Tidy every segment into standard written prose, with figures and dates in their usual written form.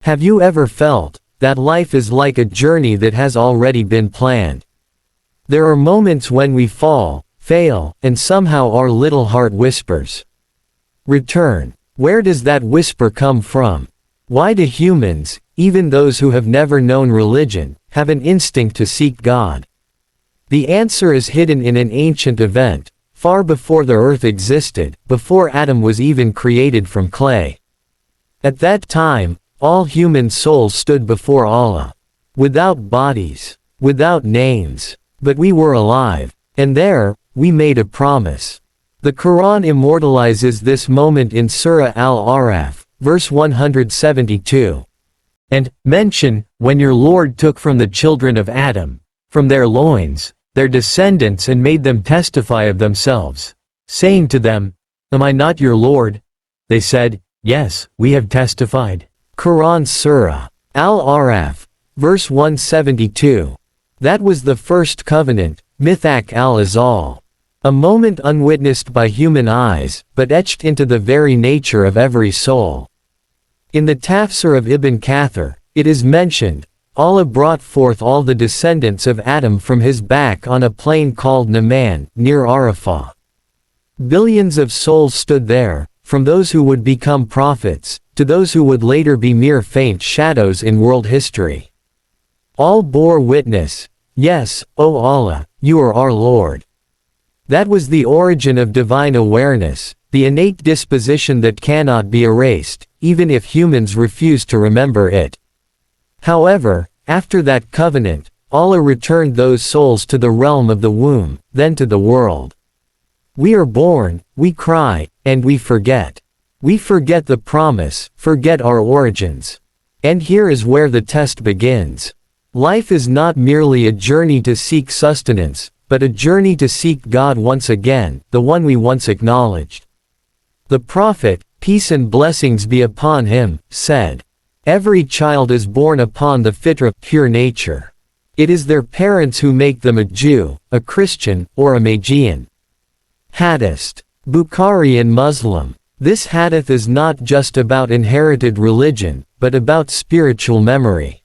Have you ever felt that life is like a journey that has already been planned? There are moments when we fall, fail, and somehow our little heart whispers, "Return." Where does that whisper come from? Why do humans, even those who have never known religion, have an instinct to seek God? The answer is hidden in an ancient event, far before the earth existed, before Adam was even created from clay. At that time, all human souls stood before Allah. Without bodies, without names, but we were alive, and there, we made a promise. The Quran immortalizes this moment in Surah Al-A'raf, verse 172. And, mention, when your Lord took from the children of Adam, from their loins, their descendants and made them testify of themselves, saying to them, "Am I not your Lord?" They said, "Yes, we have testified." Quran Surah Al-A'raf, verse 172. That was the first covenant, Mithaq al-Azal. A moment unwitnessed by human eyes, but etched into the very nature of every soul. In the Tafsir of Ibn Kathir, it is mentioned, Allah brought forth all the descendants of Adam from his back on a plain called Naman, near Arafah. Billions of souls stood there, from those who would become prophets, to those who would later be mere faint shadows in world history. All bore witness, "Yes, O Allah, you are our Lord." That was the origin of divine awareness, the innate disposition that cannot be erased, even if humans refuse to remember it. However, after that covenant, Allah returned those souls to the realm of the womb, then to the world. We are born, we cry, and we forget. We forget the promise, forget our origins. And here is where the test begins. Life is not merely a journey to seek sustenance, but a journey to seek God once again, the one we once acknowledged. The Prophet, peace and blessings be upon him, said, "Every child is born upon the fitrah, pure nature. It is their parents who make them a Jew, a Christian, or a Magian." Hadith. Bukhari and Muslim. This hadith is not just about inherited religion, but about spiritual memory.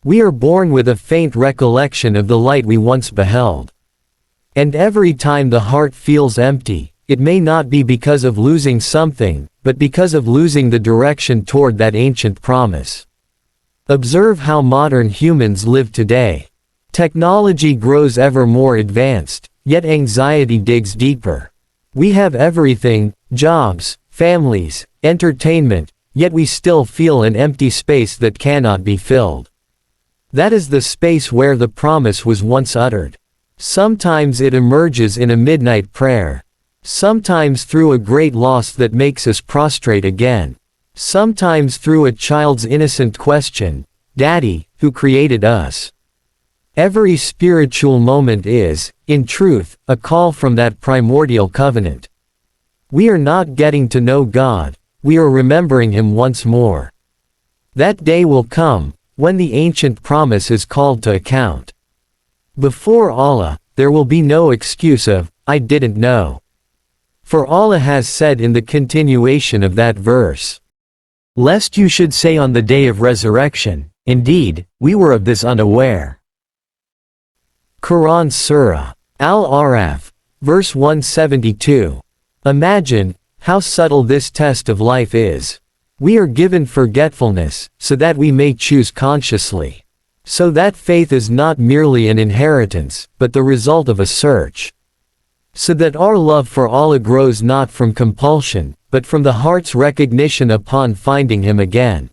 We are born with a faint recollection of the light we once beheld. And every time the heart feels empty, it may not be because of losing something, but because of losing the direction toward that ancient promise. Observe how modern humans live today. Technology grows ever more advanced, yet anxiety digs deeper. We have everything, jobs, families, entertainment, yet we still feel an empty space that cannot be filled. That is the space where the promise was once uttered. Sometimes it emerges in a midnight prayer. Sometimes through a great loss that makes us prostrate again. Sometimes through a child's innocent question, "Daddy, who created us?" Every spiritual moment is, in truth, a call from that primordial covenant. We are not getting to know God, we are remembering Him once more. That day will come, when the ancient promise is called to account. Before Allah, there will be no excuse of, "I didn't know." For Allah has said in the continuation of that verse, "Lest you should say on the day of resurrection, indeed, we were of this unaware." Quran Surah Al-A'raf, verse 172. Imagine how subtle this test of life is. We are given forgetfulness, so that we may choose consciously. So that faith is not merely an inheritance, but the result of a search. So that our love for Allah grows not from compulsion, but from the heart's recognition upon finding Him again.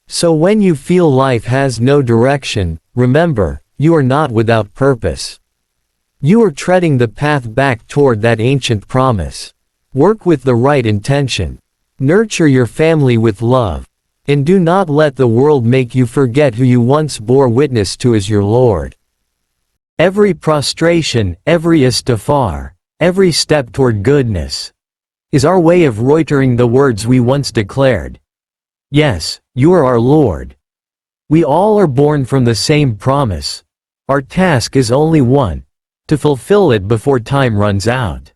So when you feel life has no direction, remember, you are not without purpose. You are treading the path back toward that ancient promise. Work with the right intention. Nurture your family with love. And do not let the world make you forget who you once bore witness to as your Lord. Every prostration, every istighfar, every step toward goodness, is our way of reiterating the words we once declared. Yes, you are our Lord. We all are born from the same promise. Our task is only one: to fulfill it before time runs out.